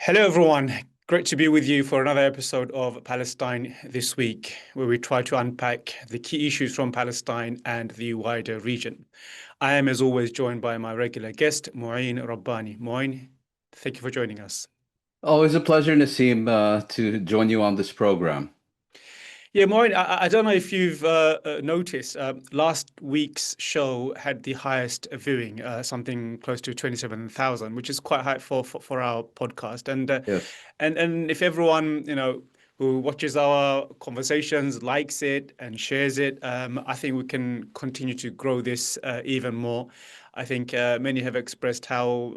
Hello, everyone. Great to be with you for another episode of Palestine This Week, where we try to unpack the key issues from Palestine and the wider region. I am, as always, joined by my regular guest, Mouin Rabbani. Mouin, thank you for joining us. Always a pleasure, Nasim, to join you on this program. Yeah, Maureen, I don't know if you've noticed, last week's show had the highest viewing, something close to 27,000, which is quite high for our podcast. Yes. And if everyone, who watches our conversations likes it and shares it, I think we can continue to grow this even more. I think many have expressed how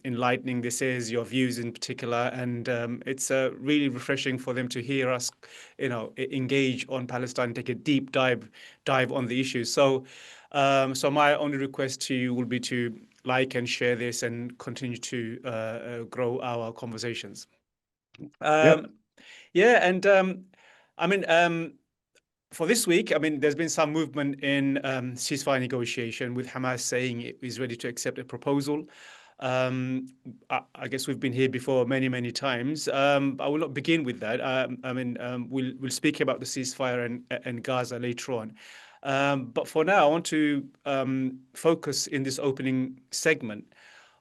enlightening this is, your views in particular, and it's really refreshing for them to hear us, engage on Palestine, take a deep dive on the issues. So my only request to you will be to like and share this and continue to grow our conversations. Yep. Um, yeah, and I mean, for this week, I mean, there's been some movement in ceasefire negotiation with Hamas saying it is ready to accept a proposal. I guess we've been here before many times. I will not begin with that. We'll speak about the ceasefire and Gaza later on. But for now, I want to focus in this opening segment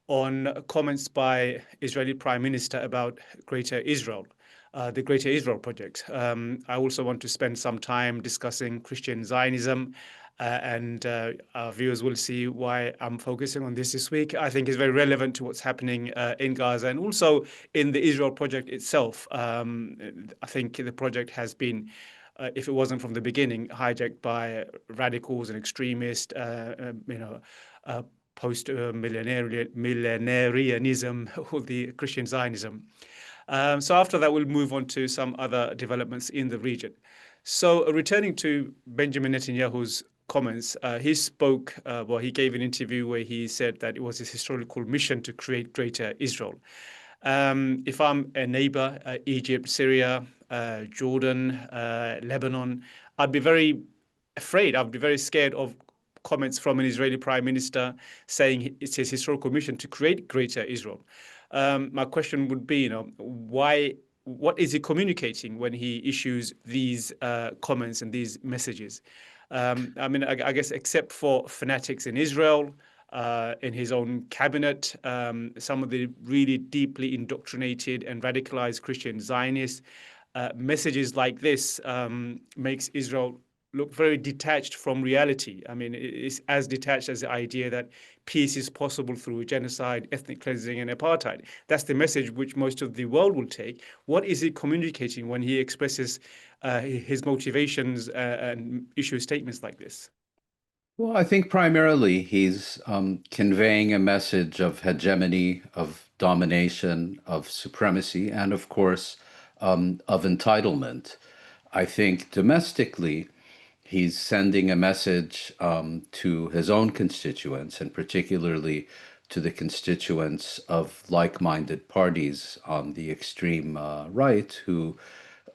on comments by Israeli Prime Minister about Greater Israel, the Greater Israel Project. I also want to spend some time discussing Christian Zionism, and our viewers will see why I'm focusing on this week. I think it's very relevant to what's happening in Gaza and also in the Israel Project itself. I think the project has been, if it wasn't from the beginning, hijacked by radicals and extremists, post-millenarianism or the Christian Zionism. So after that, we'll move on to some other developments in the region. So returning to Benjamin Netanyahu's comments, he gave an interview where he said that it was his historical mission to create Greater Israel. If I'm a neighbor, Egypt, Syria, Jordan, Lebanon, I'd be very afraid. I'd be very scared of comments from an Israeli prime minister saying it's his historical mission to create Greater Israel. My question would be, why? What is he communicating when he issues these comments and these messages? I guess except for fanatics in Israel, in his own cabinet, some of the really deeply indoctrinated and radicalized Christian Zionists, messages like this makes Israel look very detached from reality. I mean, it's as detached as the idea that peace is possible through genocide, ethnic cleansing, and apartheid. That's the message which most of the world will take. What is he communicating when he expresses his motivations and issues statements like this? Well, I think primarily he's conveying a message of hegemony, of domination, of supremacy, and of course, of entitlement. I think domestically, he's sending a message to his own constituents, and particularly to the constituents of like-minded parties on the extreme right who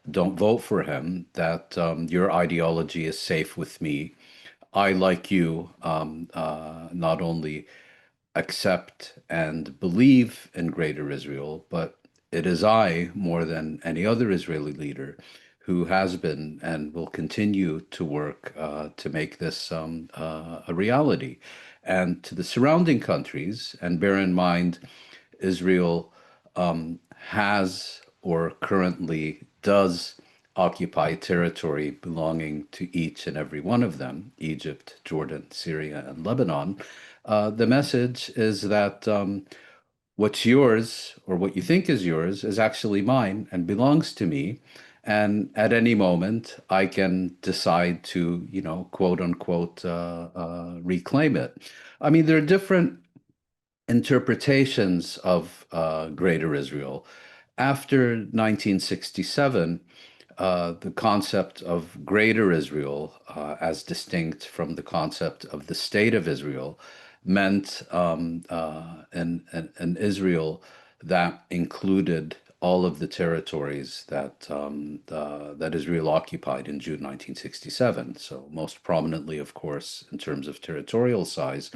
don't vote for him, that your ideology is safe with me. I, like you, not only accept and believe in Greater Israel, but it is I, more than any other Israeli leader, who has been and will continue to work to make this a reality. And to the surrounding countries, and bear in mind, Israel has or currently does occupy territory belonging to each and every one of them, Egypt, Jordan, Syria, and Lebanon. The message is that what's yours or what you think is yours is actually mine and belongs to me. And at any moment, I can decide to, quote unquote, reclaim it. I mean, there are different interpretations of Greater Israel. After 1967, the concept of Greater Israel, as distinct from the concept of the State of Israel, meant an Israel that included all of the territories that Israel occupied in June 1967. So most prominently, of course, in terms of territorial size,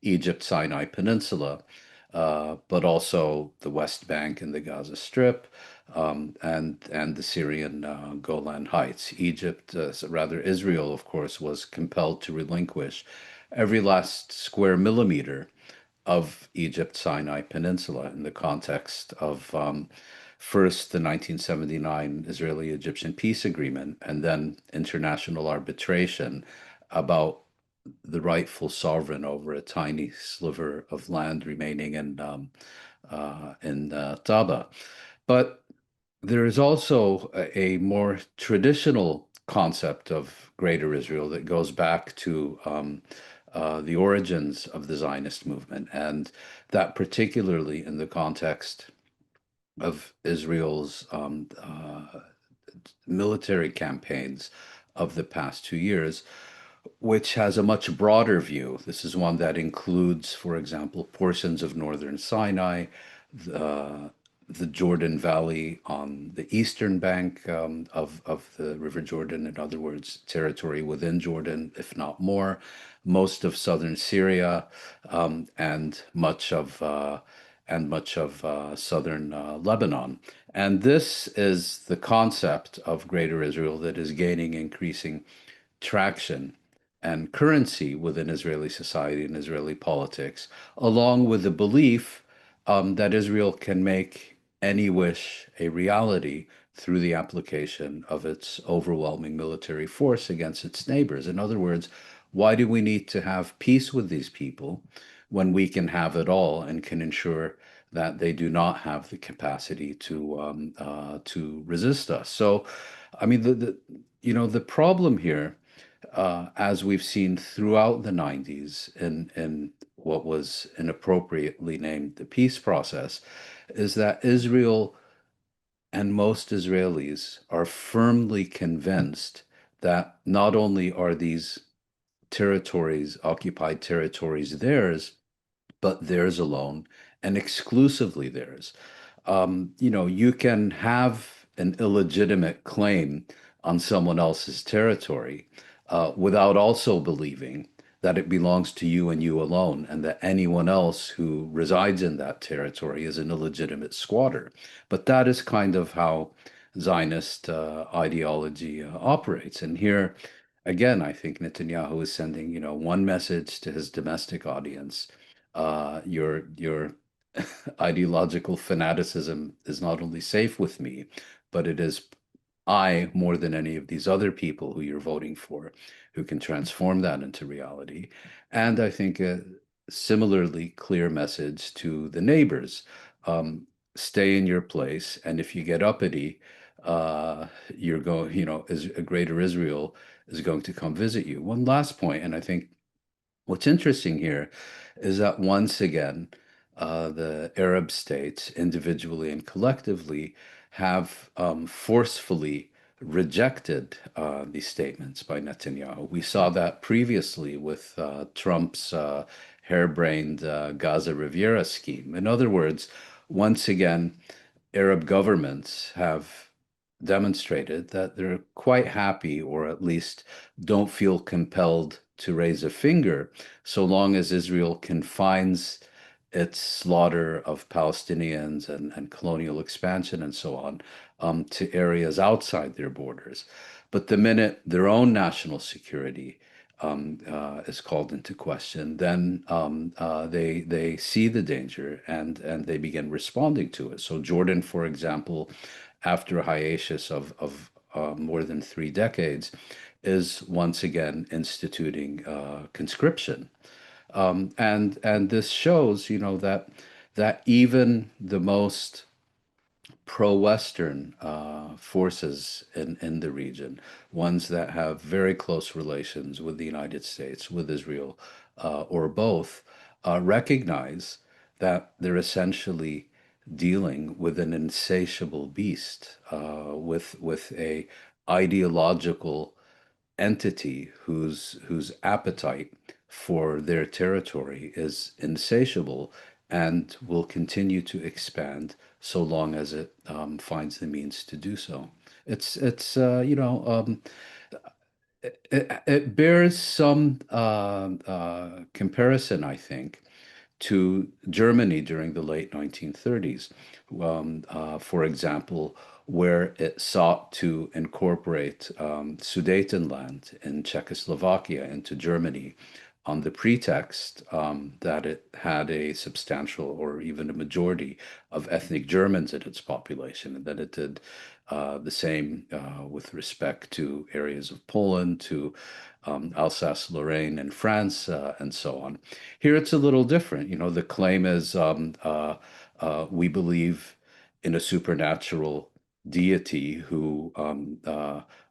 Egypt, Sinai Peninsula, but also the West Bank and the Gaza Strip, and the Syrian Golan Heights. Rather Israel, of course, was compelled to relinquish every last square millimeter of Egypt's Sinai Peninsula in the context of first the 1979 Israeli-Egyptian peace agreement and then international arbitration about the rightful sovereign over a tiny sliver of land remaining in Taba. But there is also a more traditional concept of Greater Israel that goes back to the origins of the Zionist movement, and that particularly in the context of Israel's military campaigns of the past 2 years, which has a much broader view. This is one that includes, for example, portions of northern Sinai, the, the Jordan Valley on the eastern bank of the River Jordan, in other words, territory within Jordan, if not more, most of southern Syria, and much of southern Lebanon. And this is the concept of Greater Israel that is gaining increasing traction and currency within Israeli society and Israeli politics, along with the belief that Israel can make any wish a reality through the application of its overwhelming military force against its neighbors. In other words, why do we need to have peace with these people when we can have it all and can ensure that they do not have the capacity to resist us? So, I mean, the problem here, as we've seen throughout the 90s in what was inappropriately named the peace process, is that Israel and most Israelis are firmly convinced that not only are these territories, occupied territories, theirs, but theirs alone and exclusively theirs. You can have an illegitimate claim on someone else's territory without also believing that it belongs to you and you alone, and that anyone else who resides in that territory is an illegitimate squatter. But that is kind of how Zionist ideology operates. And here, again, I think Netanyahu is sending, one message to his domestic audience. Your ideological fanaticism is not only safe with me, but it is I, more than any of these other people who you're voting for, who can transform that into reality. And I think a similarly clear message to the neighbors. Stay in your place, and if you get uppity, you're going, is a greater Israel is going to come visit you. One last point, and I think what's interesting here is that once again, the Arab states, individually and collectively, have forcefully rejected these statements by Netanyahu. We saw that previously with Trump's harebrained Gaza Riviera scheme. In other words, once again, Arab governments have demonstrated that they're quite happy, or at least don't feel compelled to raise a finger, so long as Israel confines its slaughter of Palestinians and colonial expansion and so on to areas outside their borders. But the minute their own national security is called into question, then they see the danger and they begin responding to it. So Jordan, for example, after a hiatus of more than 3 decades, is once again instituting conscription. And this shows, that even the most pro-Western forces in the region, ones that have very close relations with the United States, with Israel, or both, recognize that they're essentially dealing with an insatiable beast, with a ideological entity whose appetite for their territory is insatiable and will continue to expand so long as it finds the means to do so. It's it bears some comparison, I think, to Germany during the late 1930s, for example, where it sought to incorporate Sudetenland in Czechoslovakia into Germany on the pretext that it had a substantial or even a majority of ethnic Germans in its population, and that it did the same with respect to areas of Poland, to Alsace-Lorraine in France, and so on. Here it's a little different. The claim is we believe in a supernatural deity who,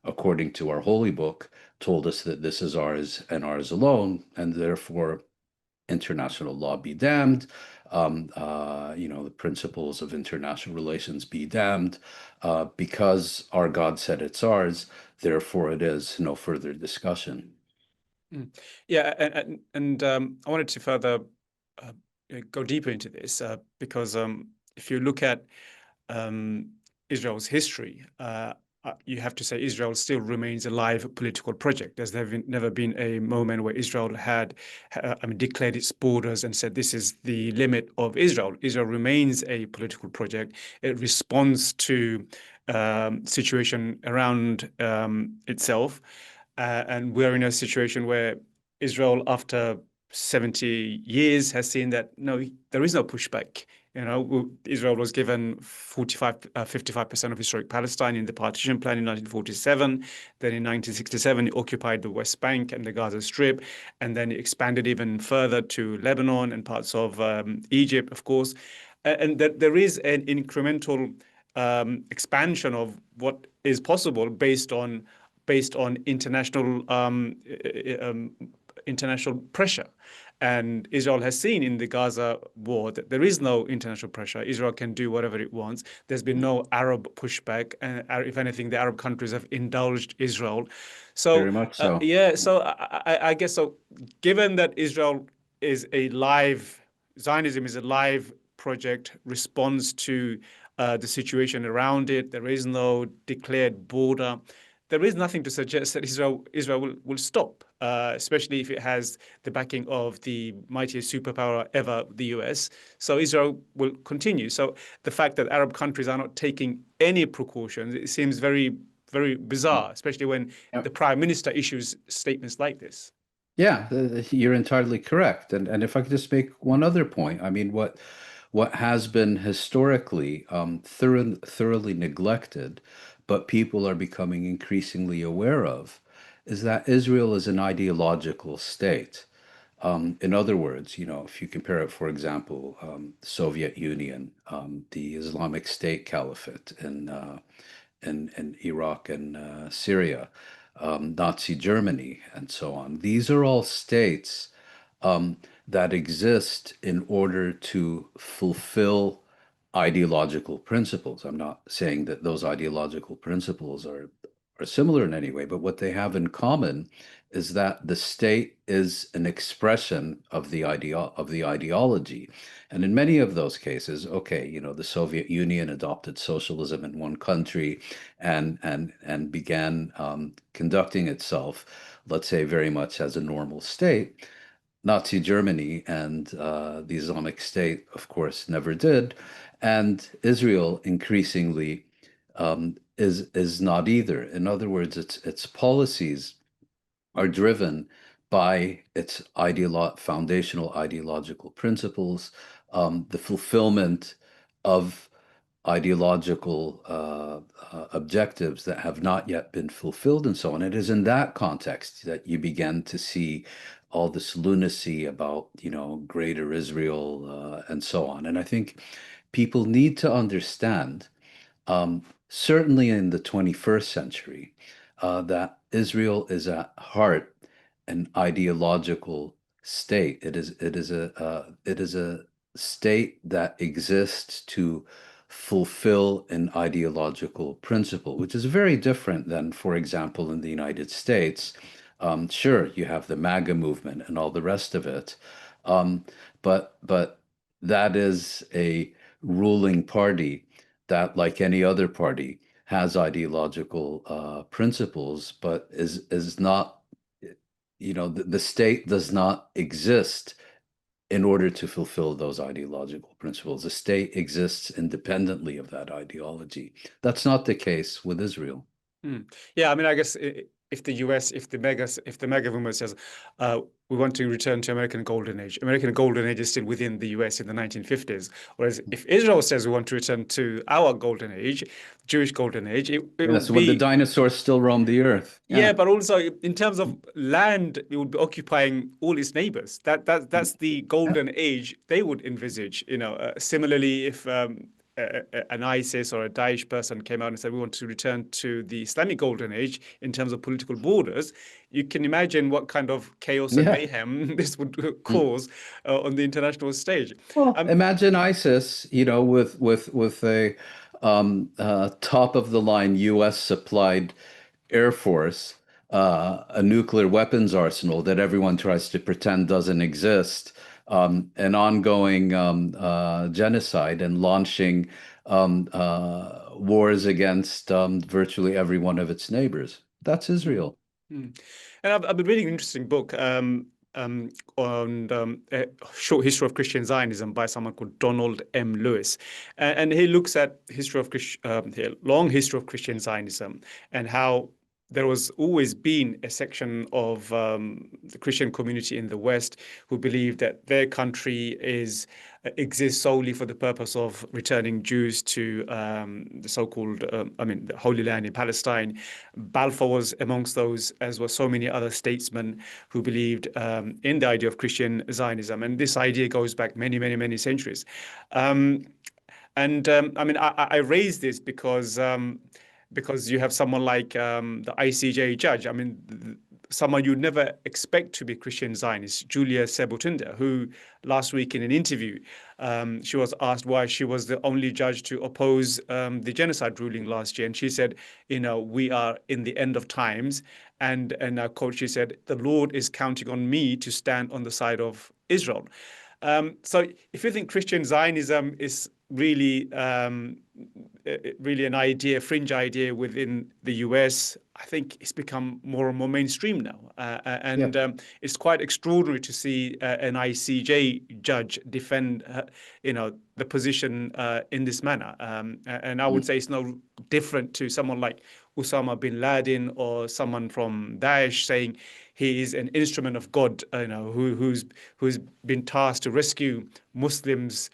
according to our holy book, told us that this is ours and ours alone, and therefore international law be damned. The principles of international relations be damned. Because our God said it's ours, therefore it is, no further discussion. Yeah, and I wanted to further go deeper into this because if you look at Israel's history, you have to say Israel still remains a live political project. There's never been a moment where Israel had, declared its borders and said this is the limit of Israel. Israel remains a political project. It responds to situation around itself, and we're in a situation where Israel, after 70 years, has seen that no, there is no pushback. Israel was given 55% of historic Palestine in the partition plan in 1947. Then in 1967, it occupied the West Bank and the Gaza Strip. And then it expanded even further to Lebanon and parts of Egypt, of course. And that there is an incremental expansion of what is possible based on international international pressure. And Israel has seen in the Gaza war that there is no international pressure. Israel can do whatever it wants. There's been no Arab pushback. And if anything, the Arab countries have indulged Israel. So, Very much so. so I guess so. Given that Zionism is a live project, responds to the situation around it. There is no declared border. There is nothing to suggest that Israel will stop, especially if it has the backing of the mightiest superpower ever, the US. So Israel will continue. So the fact that Arab countries are not taking any precautions, it seems very, very bizarre, especially when the prime minister issues statements like this. Yeah, you're entirely correct. And if I could just make one other point, what has been historically thoroughly neglected, but people are becoming increasingly aware of, is that Israel is an ideological state. In other words, if you compare it, for example, the Soviet Union, the Islamic State Caliphate in Iraq and Syria, Nazi Germany, and so on. These are all states that exist in order to fulfill ideological principles. I'm not saying that those ideological principles are similar in any way, but what they have in common is that the state is an expression of the ideology. And in many of those cases, okay, the Soviet Union adopted socialism in one country and began conducting itself, let's say, very much as a normal state. Nazi Germany and the Islamic State, of course, never did, and Israel increasingly is not either. In other words, its policies are driven by its foundational ideological principles, the fulfillment of ideological objectives that have not yet been fulfilled, and so on. It is in that context that you begin to see all this lunacy about, greater Israel and so on. And I think people need to understand, certainly in the 21st century, that Israel is at heart an ideological state. It is a state that exists to fulfill an ideological principle, which is very different than, for example, in the United States. Sure, you have the MAGA movement and all the rest of it, but that is a ruling party that, like any other party, has ideological principles, but is not, the state does not exist in order to fulfill those ideological principles. The state exists independently of that ideology. That's not the case with Israel. Yeah, I mean, I guess if the US, if the mega government says we want to return to American Golden Age, American Golden Age is still within the US in the 1950s. Whereas if Israel says we want to return to our Golden Age, Jewish Golden Age, it That's would when the be. dinosaurs still roam the earth. Yeah, Yeah. but also in terms of land, it would be occupying all its neighbors. That's the Yeah. golden age they would envisage. Similarly, if an ISIS or a Daesh person came out and said we want to return to the Islamic golden age in terms of political borders, you can imagine what kind of chaos and Yeah. mayhem this would cause on the international stage. Well, Um, imagine ISIS, with a top of the line U.S. supplied Air Force, a nuclear weapons arsenal that everyone tries to pretend doesn't exist, an ongoing genocide and launching wars against virtually every one of its neighbors. That's Israel. Hmm. And I've been reading an interesting book on a short history of Christian Zionism by someone called Donald M. Lewis, and he looks at the long history of Christian Zionism and how there was always been a section of the Christian community in the West who believed that their country exists solely for the purpose of returning Jews to the so-called, the Holy Land in Palestine. Balfour was amongst those, as were so many other statesmen who believed in the idea of Christian Zionism. And this idea goes back many, many, many centuries. I raise this because you have someone like the ICJ judge. I mean, someone you'd never expect to be Christian Zionist, Julia Sebutinde, who last week in an interview, she was asked why she was the only judge to oppose the genocide ruling last year. And she said, we are in the end of times. And I quote, she said, the Lord is counting on me to stand on the side of Israel. So if you think Christian Zionism is really really an idea, fringe idea within the US, I think it's become more and more mainstream now. It's quite extraordinary to see an ICJ judge defend, the position in this manner. And I would say it's no different to someone like Osama bin Laden or someone from Daesh saying he is an instrument of God, who's been tasked to rescue Muslims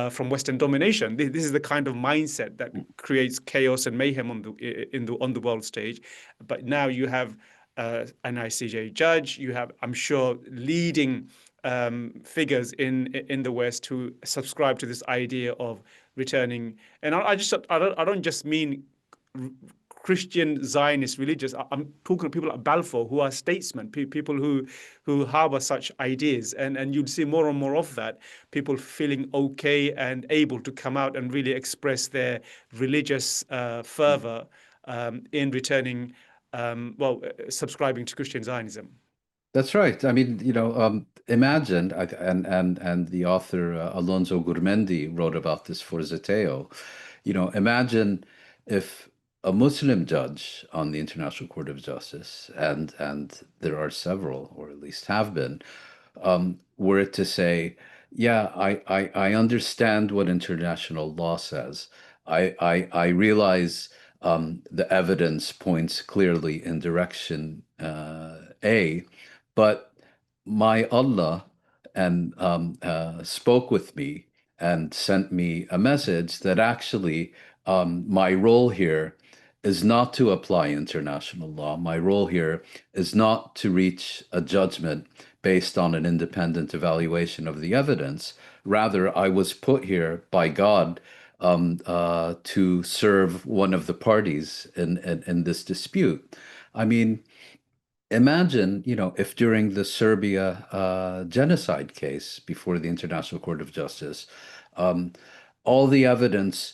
from Western domination. This is the kind of mindset that creates chaos and mayhem on the world stage. But now you have an ICJ judge. You have, I'm sure, leading figures in the West who subscribe to this idea of returning. And I don't just mean Christian Zionist religious. I'm talking to people like Balfour who are statesmen, people who harbor such ideas, and you'd see more and more of that. People feeling okay and able to come out and really express their religious fervor in returning, subscribing to Christian Zionism. That's right. I mean, imagine, and the author Alonso Gurmendi wrote about this for Zeteo. Imagine if a Muslim judge on the International Court of Justice, and there are several, or at least have been, were to say, "Yeah, I understand what international law says. I realize the evidence points clearly in direction A." But my Allah and spoke with me and sent me a message that actually my role here is not to apply international law. My role here is not to reach a judgment based on an independent evaluation of the evidence. Rather, I was put here by God to serve one of the parties in this dispute. I mean, imagine, if during the Serbia genocide case before the International Court of Justice, um, all the evidence,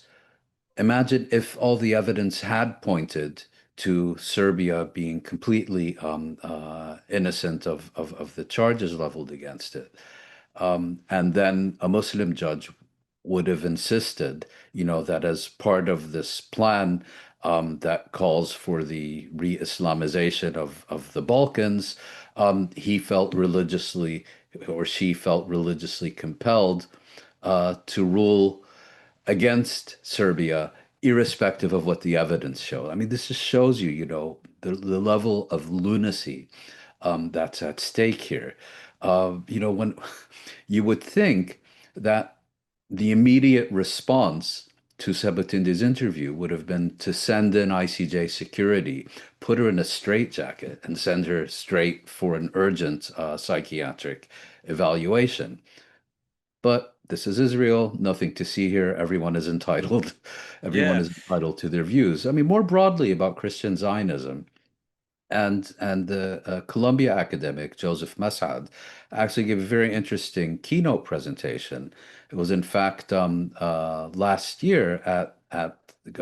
imagine if all the evidence had pointed to Serbia being completely innocent of the charges leveled against it. And then a Muslim judge would have insisted, that as part of this plan that calls for the re-Islamization of the Balkans, he felt religiously or she felt religiously compelled to rule against Serbia, irrespective of what the evidence showed. I mean, this just shows you, the level of lunacy that's at stake here. When you would think that the immediate response to Sebutinde's interview would have been to send in ICJ security, put her in a straitjacket, and send her straight for an urgent psychiatric evaluation. But this is Israel, nothing to see here. Everyone is entitled. Everyone Yeah. is entitled to their views. I mean, more broadly about Christian Zionism, and the Columbia academic Joseph Massad actually gave a very interesting keynote presentation. It was in fact last year at a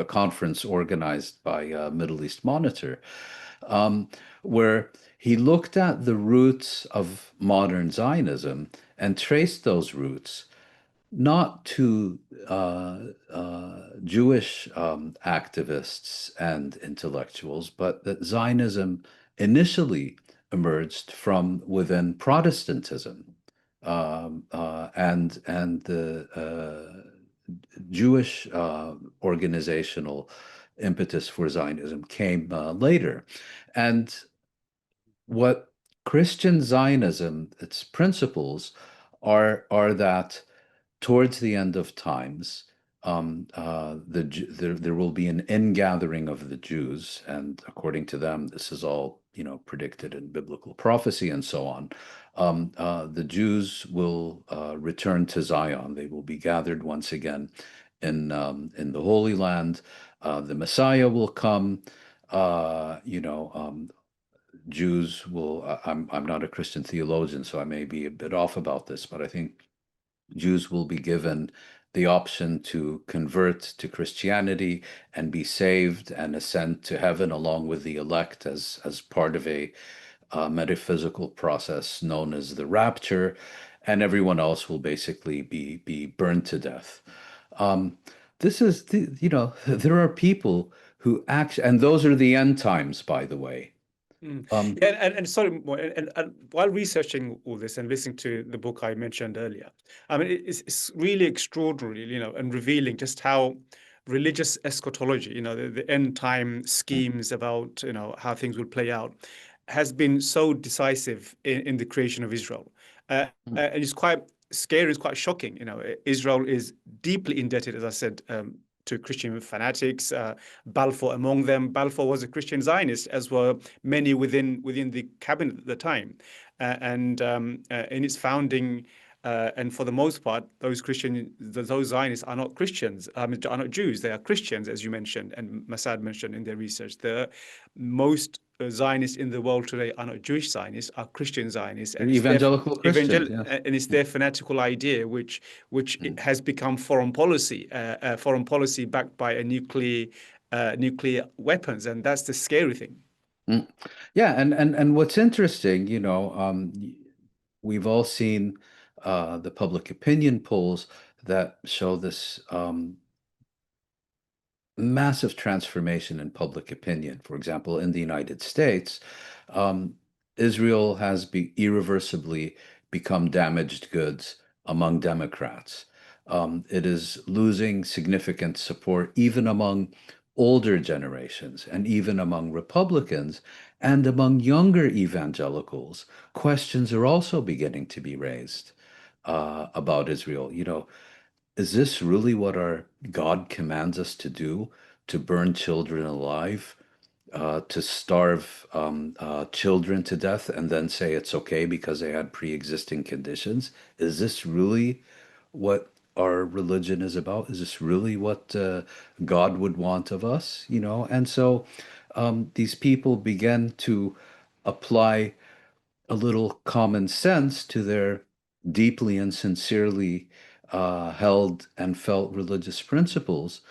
conference organized by Middle East Monitor, um, where he looked at the roots of modern Zionism and traced those roots not to Jewish activists and intellectuals, but that Zionism initially emerged from within Protestantism, and the Jewish organizational impetus for Zionism came later. And what Christian Zionism, its principles, are that towards the end of times, there will be an ingathering of the Jews, and according to them, this is all predicted in biblical prophecy and so on. The Jews will return to Zion; they will be gathered once again in the Holy Land. The Messiah will come. Jews will. I'm not a Christian theologian, so I may be a bit off about this, but I think Jews will be given the option to convert to Christianity and be saved and ascend to heaven along with the elect as part of a metaphysical process known as the rapture, and everyone else will basically be burned to death. Um, this is there are people who act, and those are the end times, by the way. Um, Yeah, and sorry, and while researching all this and listening to the book I mentioned earlier, I mean, it's really extraordinary, and revealing just how religious eschatology, the end time schemes about, how things will play out, has been so decisive in the creation of Israel. And it's quite scary, it's quite shocking. Israel is deeply indebted, as I said, to Christian fanatics, Balfour among them. Balfour was a Christian Zionist, as were many within the cabinet at the time. And in its founding, and for the most part, those Zionists are not Christians, are not Jews. They are Christians, as you mentioned, and Massad mentioned in their research. The most Zionists in the world today are not Jewish Zionists, are Christian Zionists, they're and it's their evangelical Christians, yes. and it's their fanatical idea, which has become foreign policy backed by a nuclear weapons, and that's the scary thing. Mm. Yeah, and what's interesting, we've all seen the public opinion polls that show this massive transformation in public opinion. For example, in the United States, um, Israel has irreversibly become damaged goods among Democrats. It is losing significant support even among older generations and even among Republicans and among younger evangelicals. Questions are also beginning to be raised about Israel. Is this really what our God commands us to do? To burn children alive, to starve children to death, and then say it's okay because they had pre-existing conditions? Is this really what our religion is about? Is this really what God would want of us? And so these people began to apply a little common sense to their deeply and sincerely held and felt religious principles.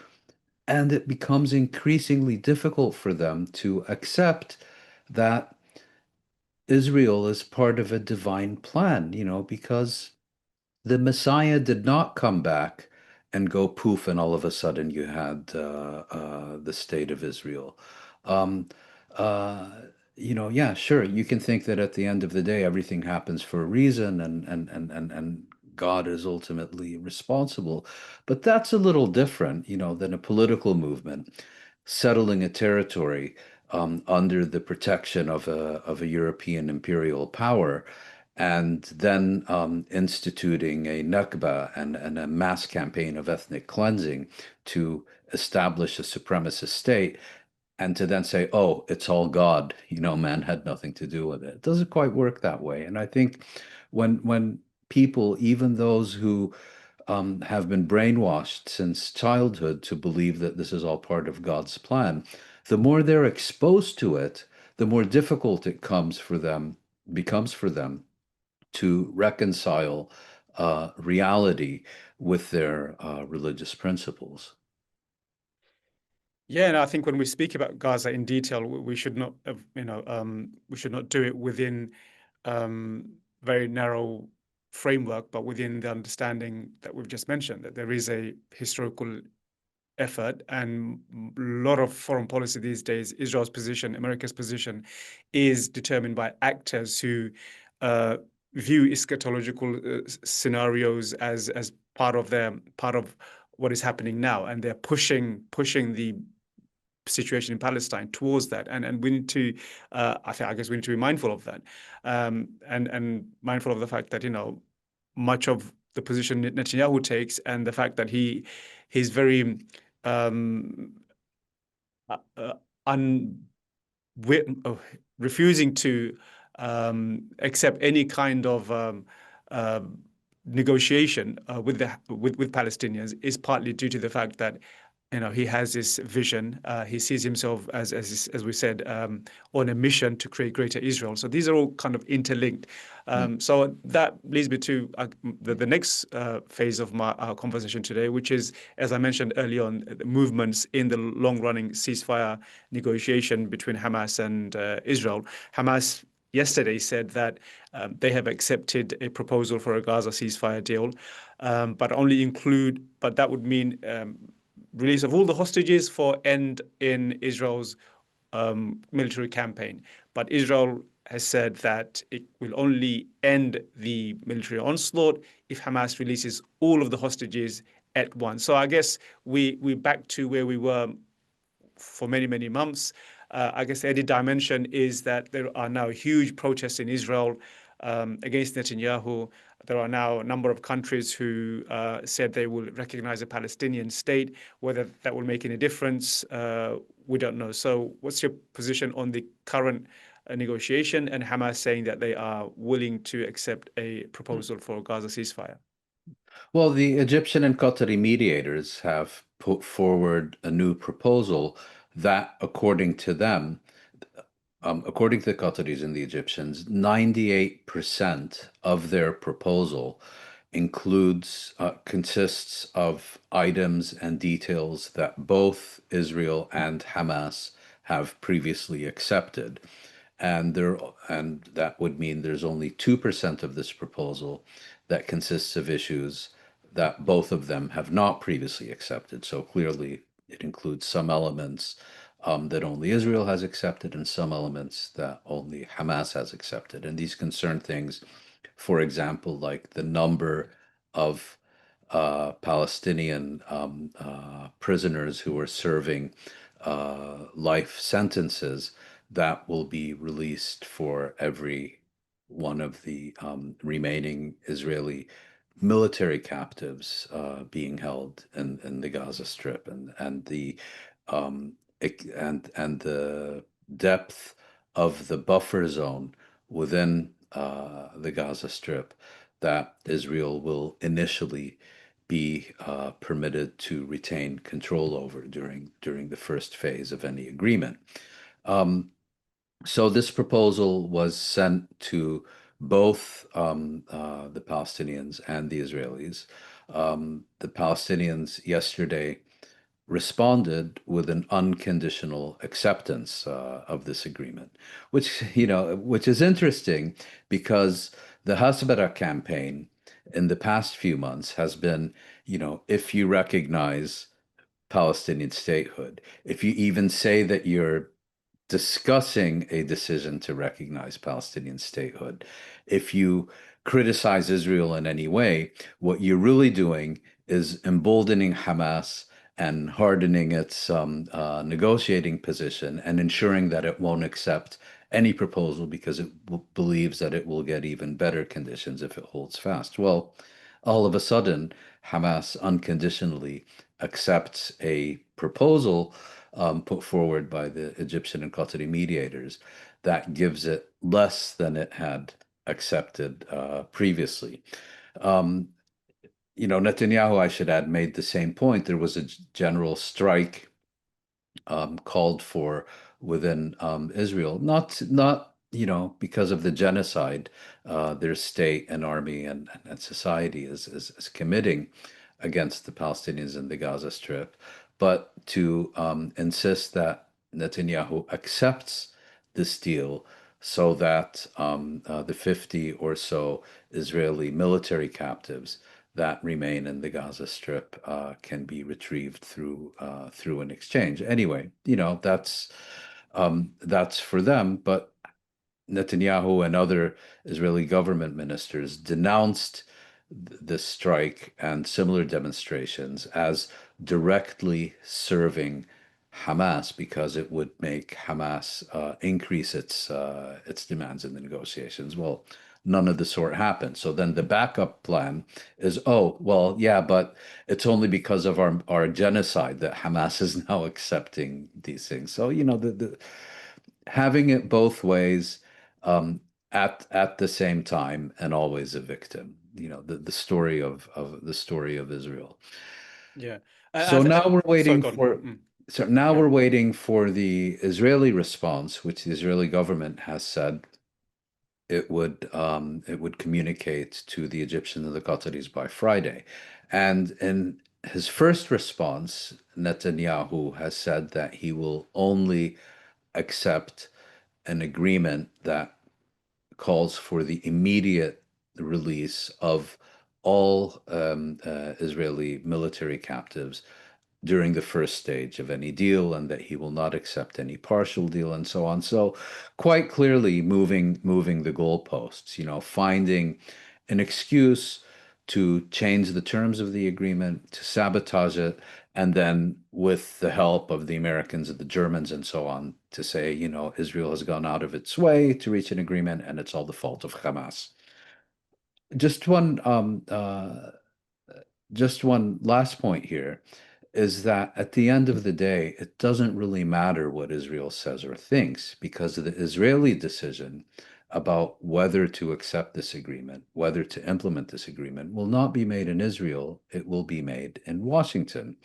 And it becomes increasingly difficult for them to accept that Israel is part of a divine plan, because the Messiah did not come back and go poof, and all of a sudden you had the state of Israel. Um, uh, yeah, sure, you can think that at the end of the day, everything happens for a reason and God is ultimately responsible. But that's a little different, than a political movement settling a territory under the protection of a European imperial power, and then instituting a Nakba and a mass campaign of ethnic cleansing to establish a supremacist state, and to then say, oh, it's all God, man had nothing to do with it. It doesn't quite work that way. And I think when people, even those who have been brainwashed since childhood to believe that this is all part of God's plan, the more they're exposed to it, the more difficult it becomes for them to reconcile reality with their religious principles. Yeah, and I think when we speak about Gaza in detail, we should not, we should not do it within very narrow framework, but within the understanding that we've just mentioned, that there is a historical effort and a lot of foreign policy these days. Israel's position, America's position, is determined by actors who uh, view eschatological scenarios as part of what is happening now, and they're pushing the situation in Palestine towards that, and we need to, I guess we need to be mindful of that, and mindful of the fact that much of the position Netanyahu takes, and the fact that he's very um, un refusing to accept any kind of uh, negotiation with Palestinians is partly due to the fact that he has this vision. He sees himself as we said, on a mission to create greater Israel. So these are all kind of interlinked. So that leads me to the next phase of our conversation today, which is, as I mentioned early on, the movements in the long-running ceasefire negotiation between Hamas and Israel. Hamas yesterday said that they have accepted a proposal for a Gaza ceasefire deal, but that would mean release of all the hostages for end in Israel's military campaign. But Israel has said that it will only end the military onslaught if Hamas releases all of the hostages at once. So I guess we're back to where we were for many, many months. I guess the added dimension is that there are now huge protests in Israel against Netanyahu. There are now a number of countries who said they will recognize a Palestinian state. Whether that will make any difference, we don't know. So what's your position on the current negotiation and Hamas saying that they are willing to accept a proposal for a Gaza ceasefire? Well, the Egyptian and Qatari mediators have put forward a new proposal that, according to the Qataris and the Egyptians, 98% of their proposal consists of items and details that both Israel and Hamas have previously accepted. And that would mean there's only 2% of this proposal that consists of issues that both of them have not previously accepted. So clearly, it includes some elements that only Israel has accepted and some elements that only Hamas has accepted. And these concern things, for example, like the number of Palestinian prisoners who are serving life sentences that will be released for every one of the remaining Israeli military captives being held in the Gaza Strip, um, and the depth of the buffer zone within the Gaza Strip that Israel will initially be permitted to retain control over during the first phase of any agreement. So this proposal was sent to both the Palestinians and the Israelis. The Palestinians yesterday responded with an unconditional acceptance of this agreement, which is interesting because the Hasbara campaign in the past few months has been, if you recognize Palestinian statehood, if you even say that you're discussing a decision to recognize Palestinian statehood. If you criticize Israel in any way, what you're really doing is emboldening Hamas and hardening its negotiating position and ensuring that it won't accept any proposal because it believes that it will get even better conditions if it holds fast. Well, all of a sudden, Hamas unconditionally accepts a proposal put forward by the Egyptian and Qatari mediators that gives it less than it had accepted previously. Um, Netanyahu, I should add, made the same point. There was a general strike called for within Israel, not because of the genocide their state and army and society is committing against the Palestinians in the Gaza Strip, but to insist that Netanyahu accepts this deal so that the 50 or so Israeli military captives that remain in the Gaza Strip can be retrieved through an exchange. Anyway, that's for them. But Netanyahu and other Israeli government ministers denounced this strike and similar demonstrations as directly serving Hamas because it would make Hamas increase its demands in the negotiations. Well, none of the sort happened. So then the backup plan is, oh, well, yeah, but it's only because of our genocide that Hamas is now accepting these things. So, the having it both ways at the same time and always a victim. The story of Israel. Yeah. So now we're Sorry, waiting go on. for so now Yeah. we're waiting for the Israeli response, which the Israeli government has said it would communicate to the Egyptians and the Qataris by Friday. And in his first response, Netanyahu has said that he will only accept an agreement that calls for the immediate release of all Israeli military captives during the first stage of any deal, and that he will not accept any partial deal, and so on. So, quite clearly, moving the goalposts. Finding an excuse to change the terms of the agreement, to sabotage it, and then with the help of the Americans and the Germans and so on, to say, Israel has gone out of its way to reach an agreement and it's all the fault of Hamas. Just one last point here is that at the end of the day, it doesn't really matter what Israel says or thinks because of the Israeli decision about whether to accept this agreement, whether to implement this agreement, will not be made in Israel. It will be made in Washington.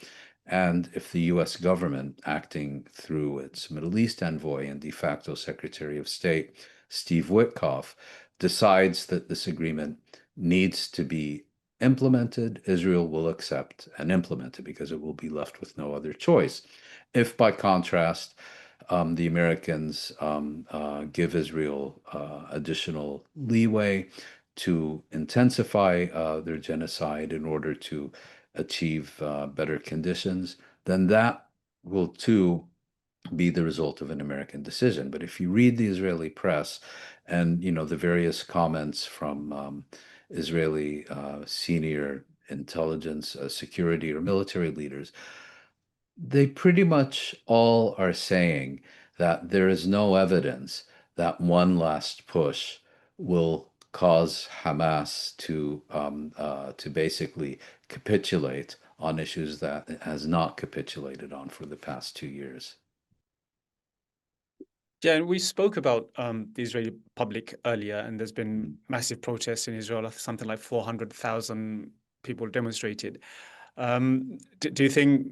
And if the US government, acting through its Middle East envoy and de facto Secretary of State, Steve Witkoff, decides that this agreement needs to be implemented, Israel will accept and implement it because it will be left with no other choice. If, by contrast, the Americans give Israel additional leeway to intensify their genocide in order to achieve better conditions, then that will too be the result of an American decision. But if you read the Israeli press and the various comments from Israeli senior intelligence, security, or military leaders, they pretty much all are saying that there is no evidence that one last push will cause Hamas to basically capitulate on issues that it has not capitulated on for the past 2 years. Yeah, and we spoke about the Israeli public earlier, and there's been massive protests in Israel. Something like 400,000 people demonstrated. Do you think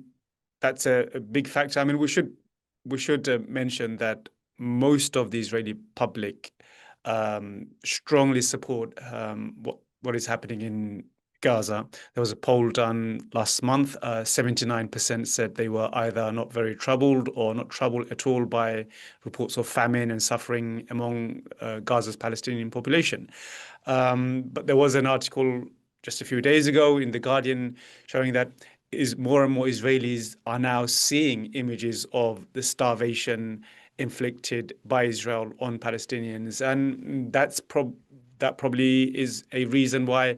that's a big factor? I mean, we should mention that most of the Israeli public strongly support what is happening in Gaza. There was a poll done last month. 79% said they were either not very troubled or not troubled at all by reports of famine and suffering among Gaza's Palestinian population. But there was an article just a few days ago in The Guardian showing that more and more Israelis are now seeing images of the starvation inflicted by Israel on Palestinians, and that probably is a reason why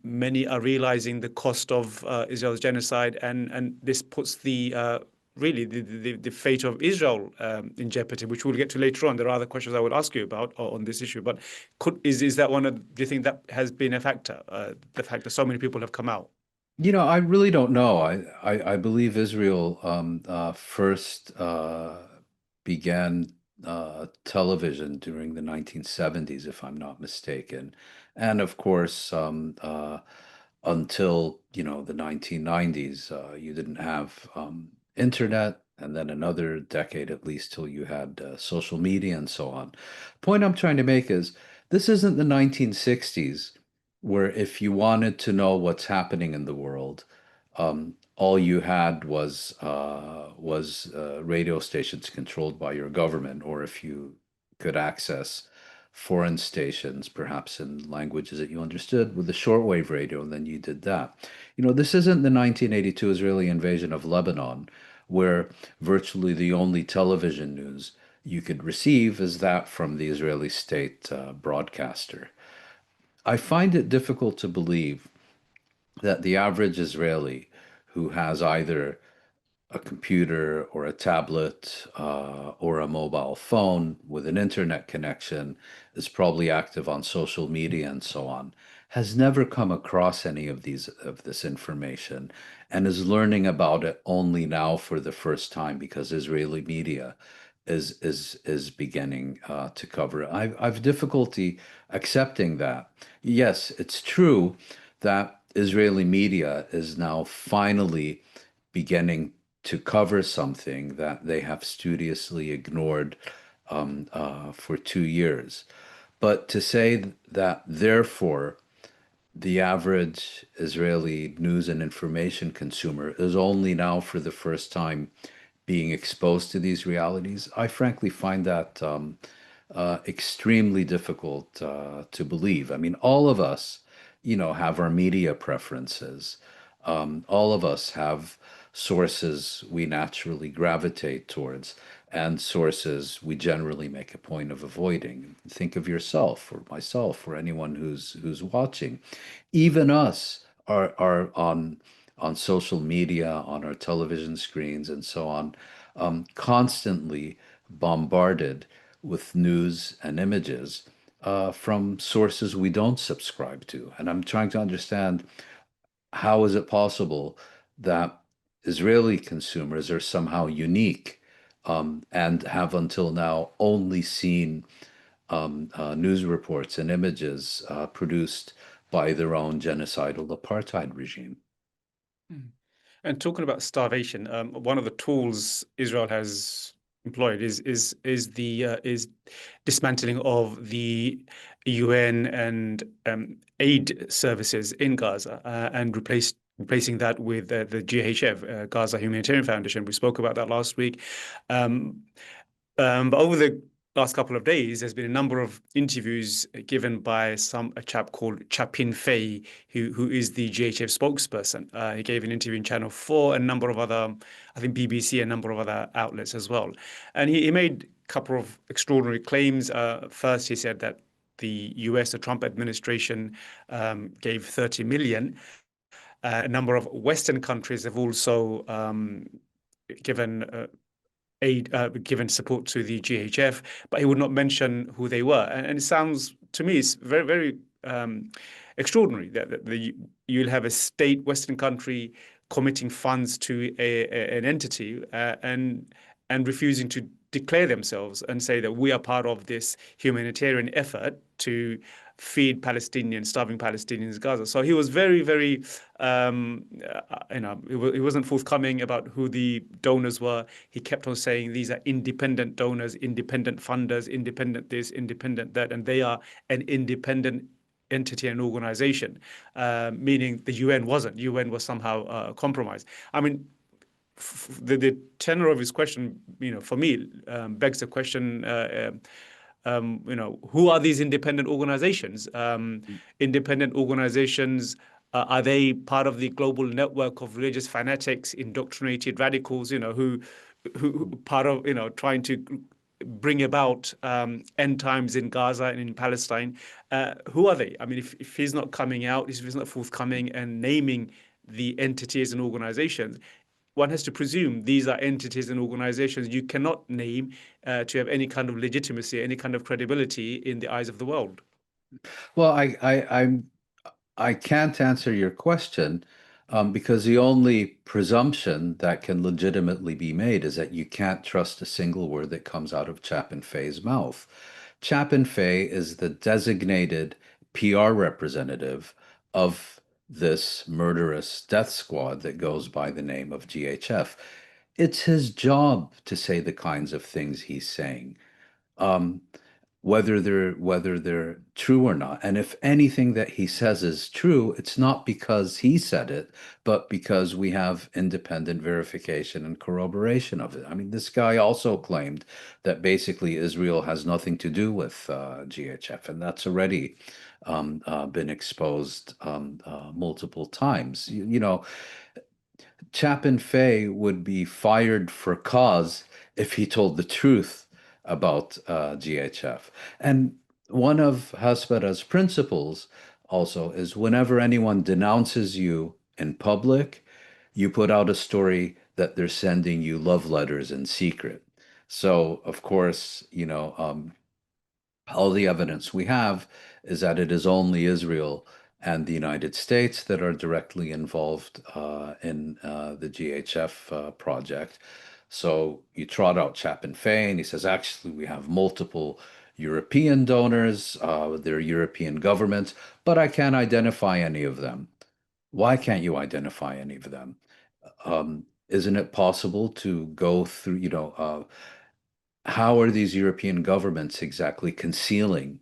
many are realizing the cost of Israel's genocide, and this puts really the fate of Israel in jeopardy, which we'll get to later on. There are other questions I will ask you about on this issue, but is that do you think that has been a factor, the fact that so many people have come out? I really don't know. I believe Israel first began television during the 1970s, if I'm not mistaken. And of course, until, the 1990s, you didn't have internet, and then another decade at least till you had social media and so on. Point I'm trying to make is this isn't the 1960s where if you wanted to know what's happening in the world, all you had was radio stations controlled by your government, or if you could access foreign stations, perhaps in languages that you understood, with the shortwave radio, and then you did that. This isn't the 1982 Israeli invasion of Lebanon, where virtually the only television news you could receive is that from the Israeli state broadcaster. I find it difficult to believe that the average Israeli who has either a computer or a tablet or a mobile phone with an internet connection, is probably active on social media and so on, has never come across any of this information, and is learning about it only now for the first time because Israeli media is beginning to cover it. I've difficulty accepting that. Yes, it's true that Israeli media is now finally beginning to cover something that they have studiously ignored for 2 years. But to say that, therefore, the average Israeli news and information consumer is only now for the first time being exposed to these realities, I frankly find that extremely difficult to believe. I mean, all of us, have our media preferences. All of us have sources we naturally gravitate towards, and sources we generally make a point of avoiding. Think of yourself or myself or anyone who's watching. Even us are on social media, on our television screens, and so on, constantly bombarded with news and images from sources we don't subscribe to. And I'm trying to understand, how is it possible that Israeli consumers are somehow unique and have until now only seen news reports and images produced by their own genocidal apartheid regime? Mm. And talking about starvation, one of the tools Israel has employed is dismantling of the UN and aid services in Gaza, and replacing that with the GHF, Gaza Humanitarian Foundation. We spoke about that last week. But over the last couple of days, there's been a number of interviews given by a chap called Chapin Fay, who is the GHF spokesperson. He gave an interview in Channel 4, and a number of other, I think BBC, a number of other outlets as well. And he made a couple of extraordinary claims. First, he said that the US, the Trump administration, gave 30 million. A number of Western countries have also given aid, given support to the GHF, but he would not mention who they were. And it sounds to me, it's very, very extraordinary that you'll have a state Western country committing funds to an entity and refusing to declare themselves and say that we are part of this humanitarian effort to feed Palestinians, starving Palestinians in Gaza. So he was very, very, he wasn't forthcoming about who the donors were. He kept on saying these are independent donors, independent funders, independent this, independent that, and they are an independent entity and organization, meaning the UN wasn't. UN was somehow compromised. I mean, the tenor of his question, for me, begs the question, who are these independent organizations? Independent organizations, are they part of the global network of religious fanatics, indoctrinated radicals, who part of, trying to bring about end times in Gaza and in Palestine. Who are they? I mean, if he's not coming out, if he's not forthcoming and naming the entities and organizations, one has to presume these are entities and organizations you cannot name to have any kind of legitimacy, any kind of credibility in the eyes of the world. Well, I can't answer your question because the only presumption that can legitimately be made is that you can't trust a single word that comes out of Chapin Fay's mouth. Chapin Fay is the designated PR representative of this murderous death squad that goes by the name of GHF. It's his job to say the kinds of things he's saying. Um, whether they're true or not. And if anything that he says is true, it's not because he said it, but because we have independent verification and corroboration of it. I mean, this guy also claimed that basically Israel has nothing to do with GHF, and that's already been exposed multiple times. You know, Chapin Fay would be fired for cause if he told the truth about GHF. And one of Hasbara's principles also is whenever anyone denounces you in public, you put out a story that they're sending you love letters in secret. So, of course, all the evidence we have is that it is only Israel and the United States that are directly involved in the GHF project. So you trot out Chapin Fay, and he says, actually, we have multiple European donors, they're European governments, but I can't identify any of them. Why can't you identify any of them? Isn't it possible to go through, how are these European governments exactly concealing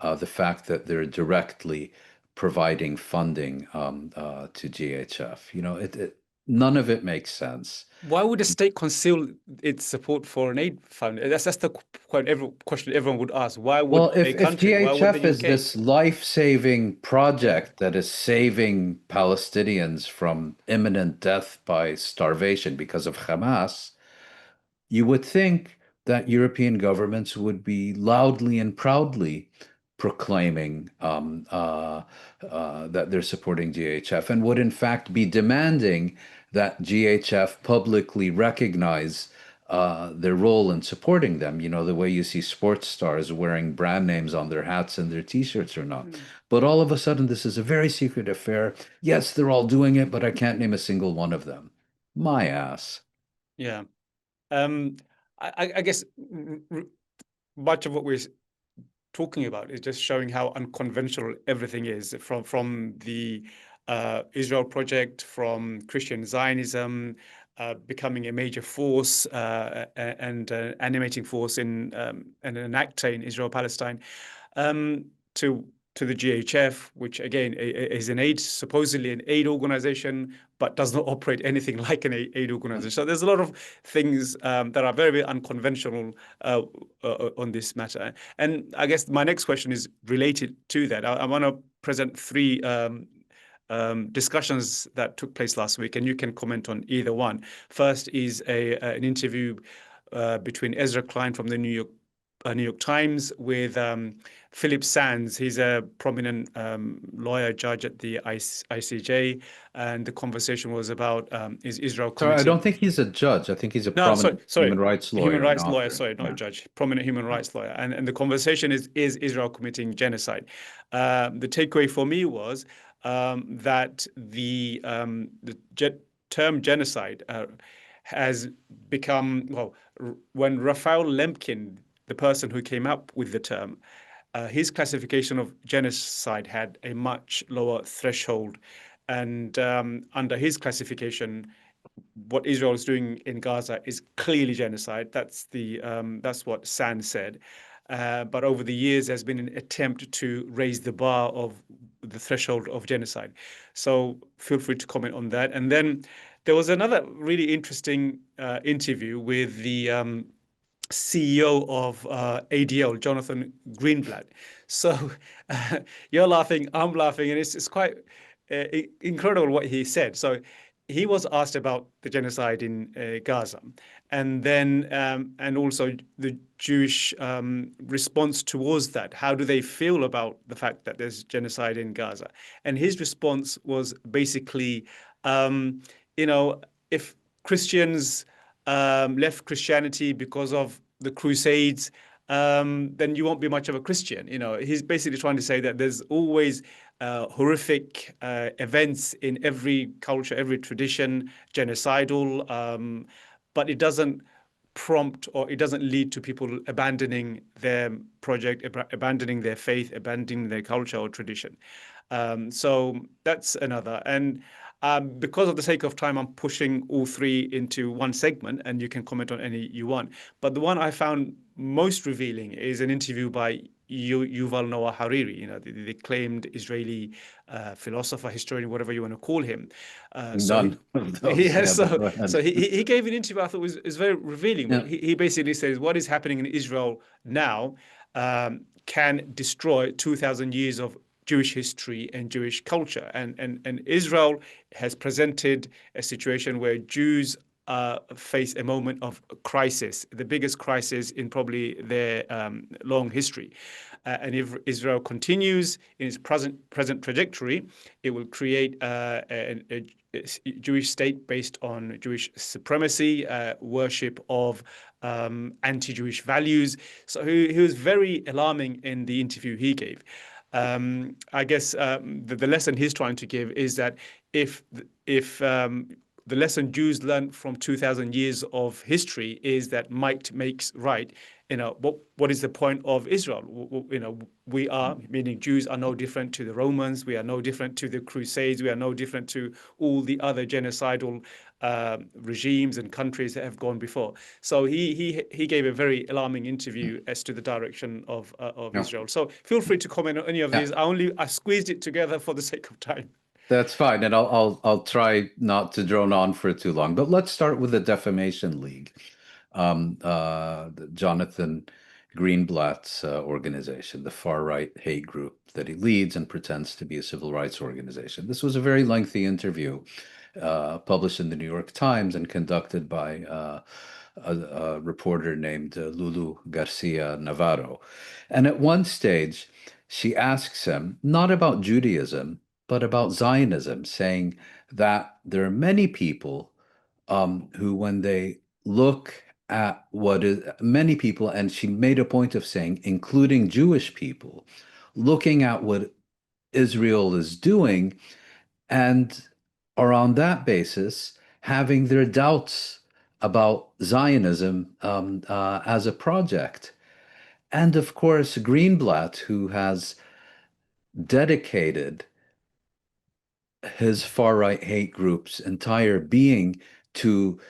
the fact that they're directly providing funding to GHF? None of it makes sense. Why would a state conceal its support for an aid fund? That's the question everyone would ask. Why Well, would a if country, why would the GHF is UK? this life-saving project that is saving Palestinians from imminent death by starvation because of Hamas, you would think that European governments would be loudly and proudly proclaiming that they're supporting GHF and would, in fact, be demanding that GHF publicly recognize their role in supporting them. You know, the way you see sports stars wearing brand names on their hats and their T-shirts or not. But all of a sudden, this is a very secret affair. Yes, they're all doing it, but I can't name a single one of them. My ass. Yeah. Um, I guess much of what we're talking about is just showing how unconventional everything is from the Israel project, from Christian Zionism becoming a major force and animating force in and an actor in Israel-Palestine, to the GHF, which again is an aid, supposedly an aid organization, but does not operate anything like an aid organization. So there's a lot of things that are very, very unconventional on this matter. And I guess my next question is related to that. I want to present three discussions that took place last week, and you can comment on either one. First is an interview between Ezra Klein from the New York Times with Philip Sands. He's a prominent lawyer judge at the ICJ, and the conversation was about is Israel Sorry, I committing... don't think he's a judge. I think he's a No, prominent sorry, human rights lawyer. human rights and lawyer. author. Sorry, not Yeah. a judge. Prominent human rights lawyer, and the conversation is Israel committing genocide? The takeaway for me was that the term genocide has become, well, when Raphael Lemkin, the person who came up with the term, his classification of genocide had a much lower threshold, and under his classification, what Israel is doing in Gaza is clearly genocide. That's what Sands said. But over the years, there's been an attempt to raise the bar of the threshold of genocide. So feel free to comment on that. And then there was another really interesting interview with the CEO of ADL, Jonathan Greenblatt. So you're laughing, I'm laughing, and it's quite incredible what he said. So he was asked about the genocide in Gaza, and then and also the Jewish response towards that. How do they feel about the fact that there's genocide in Gaza? And his response was basically, you know, if Christians left Christianity because of the Crusades, then you won't be much of a Christian. You know, he's basically trying to say that there's always horrific events in every culture, every tradition, genocidal, but it doesn't prompt or it doesn't lead to people abandoning their project, abandoning their faith, abandoning their culture or tradition. So that's another. And because of the sake of time, I'm pushing all three into one segment, and you can comment on any you want. But the one I found most revealing is an interview by Yuval Noah Hariri, you know, the acclaimed Israeli philosopher, historian, whatever you want to call him. None of those. Yeah, Yeah, but go ahead. so he gave an interview I thought was very revealing. Yeah. He basically says what is happening in Israel now can destroy 2,000 years of Jewish history and Jewish culture. And Israel has presented a situation where Jews face a moment of crisis, the biggest crisis in probably their long history. And if Israel continues in its present trajectory, it will create a Jewish state based on Jewish supremacy, worship of anti-Jewish values. So he was very alarming in the interview he gave. I guess the lesson he's trying to give is that if the lesson Jews learned from 2,000 years of history is that might makes right. You know, what is the point of Israel? You know, we are, meaning Jews are no different to the Romans. We are no different to the Crusades. We are no different to all the other genocidal regimes and countries that have gone before. So he gave a very alarming interview as to the direction of Yeah. Israel. So feel free to comment on any of Yeah. these. I squeezed it together for the sake of time. That's fine, and I'll try not to drone on for too long. But let's start with the Defamation League, Jonathan Greenblatt's organization, the far-right hate group that he leads and pretends to be a civil rights organization. This was a very lengthy interview published in the New York Times and conducted by a reporter named Lulu Garcia Navarro. And at one stage, she asks him not about Judaism, but about Zionism, saying that there are many people who, when they look at what is many people, and she made a point of saying, including Jewish people, looking at what Israel is doing, and are on that basis having their doubts about Zionism as a project. And of course, Greenblatt, who has dedicated his far-right hate group's entire being to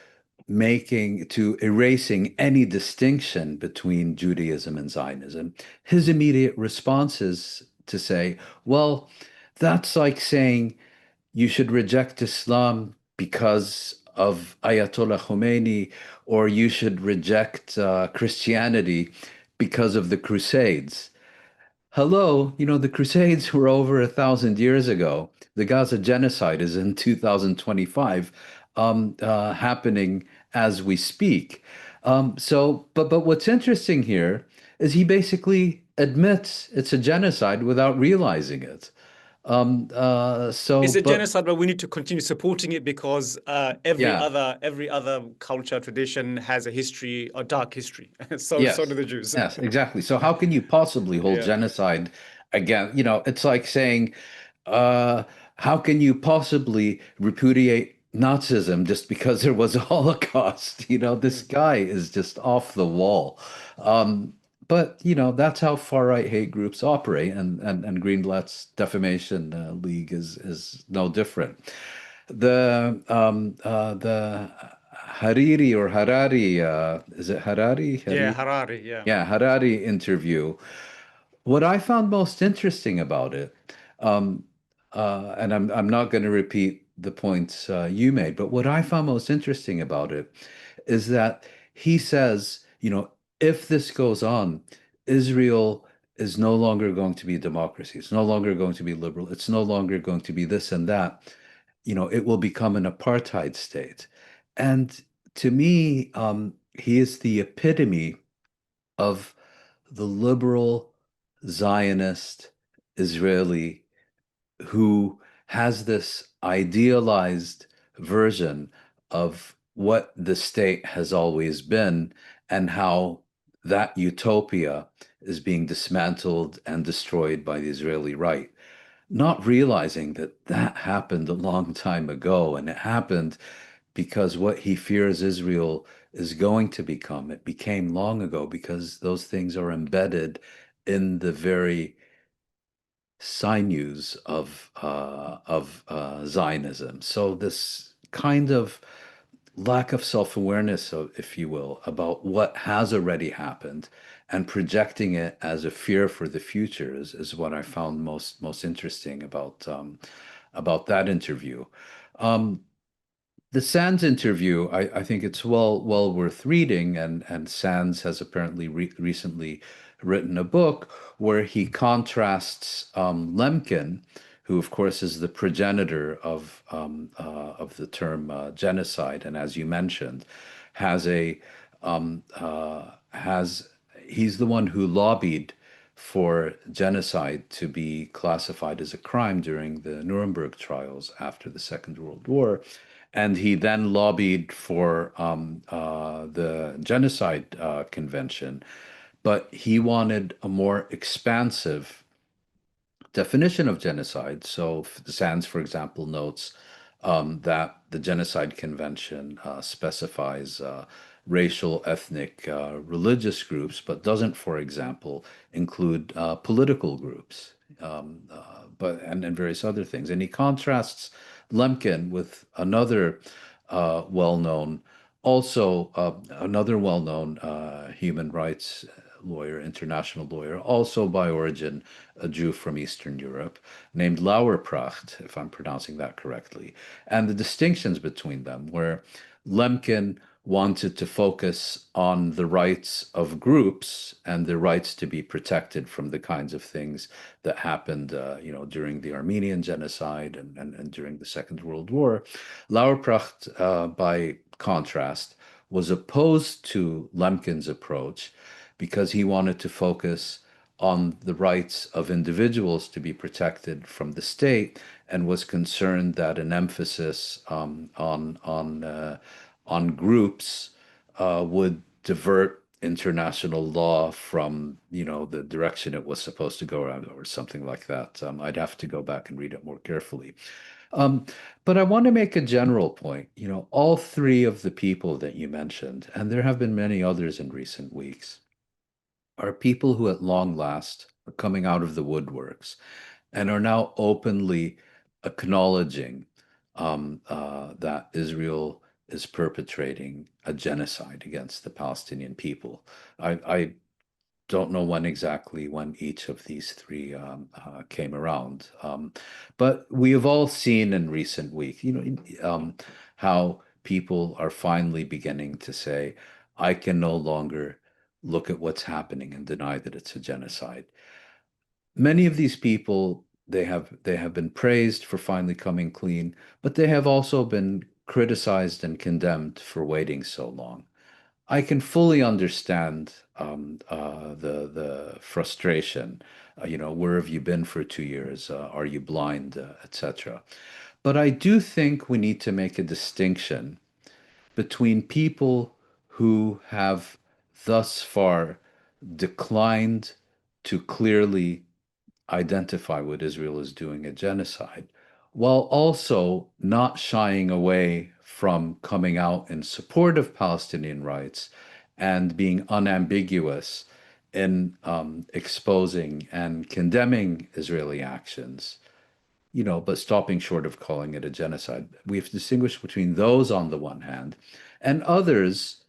erasing any distinction between Judaism and Zionism, his immediate response is to say, well, that's like saying you should reject Islam because of Ayatollah Khomeini, or you should reject Christianity because of the Crusades. Hello, you know, the Crusades were over 1,000 years ago. The Gaza genocide is in 2025, happening as we speak. But what's interesting here is he basically admits it's a genocide without realizing it. It's a genocide, but we need to continue supporting it because every Yeah. other culture tradition has a history, a dark history. So Yes. so do the Jews. Yes, exactly. So how can you possibly hold Yeah. genocide again? You know, it's like saying, how can you possibly repudiate Nazism just because there was a Holocaust? You know, this guy is just off the wall. But you know, that's how far-right hate groups operate, and Greenblatt's Defamation League is no different. The Hariri or Harari, is it Harari? Yeah, Harari, yeah. Yeah, Harari interview. What I found most interesting about it, and I'm not going to repeat the points you made, but what I found most interesting about it is that he says, you know, if this goes on, Israel is no longer going to be a democracy. It's no longer going to be liberal. It's no longer going to be this and that. it will become an apartheid state. And to me, he is the epitome of the liberal Zionist Israeli who has this idealized version of what the state has always been and how that utopia is being dismantled and destroyed by the Israeli right, not realizing that that happened a long time ago, and it happened because what he fears Israel is going to become, it became long ago because those things are embedded in the very sinews of Zionism. So this kind of lack of self-awareness, if you will, about what has already happened and projecting it as a fear for the future is what I found most interesting about that interview. Um, the Sands interview, I think it's well worth reading, and Sands has apparently recently written a book where he contrasts Lemkin, who of course is the progenitor of the term genocide, and as you mentioned, has a has he's the one who lobbied for genocide to be classified as a crime during the Nuremberg trials after the Second World War. And he then lobbied for the Genocide Convention, but he wanted a more expansive definition of genocide. So Sands, for example, notes that the Genocide Convention specifies racial, ethnic, religious groups, but doesn't, for example, include political groups, and various other things. And he contrasts Lemkin with another well-known, also another well-known human rights lawyer, international lawyer, also by origin a Jew from Eastern Europe, named Lauerpracht, if I'm pronouncing that correctly, and the distinctions between them, where Lemkin wanted to focus on the rights of groups and the rights to be protected from the kinds of things that happened, during the Armenian genocide and during the Second World War. Lauerpracht, by contrast, was opposed to Lemkin's approach because he wanted to focus on the rights of individuals to be protected from the state, and was concerned that an emphasis on groups would divert international law from the direction it was supposed to go around, or something like that. I'd have to go back and read it more carefully. Um, but I want to make a general point. All three of the people that you mentioned, and there have been many others in recent weeks, are people who at long last are coming out of the woodworks and are now openly acknowledging that Israel is perpetrating a genocide against the Palestinian people. I don't know when each of these three came around, but we have all seen in recent weeks, how people are finally beginning to say, "I can no longer look at what's happening and deny that it's a genocide." Many of these people, they have been praised for finally coming clean, but they have also been criticized and condemned for waiting so long. I can fully understand the frustration. Where have you been for 2 years? Are you blind, etc. But I do think we need to make a distinction between people who have thus far declined to clearly identify what Israel is doing a genocide, while also not shying away from coming out in support of Palestinian rights and being unambiguous in exposing and condemning Israeli actions, but stopping short of calling it a genocide. We have to distinguish between those on the one hand and others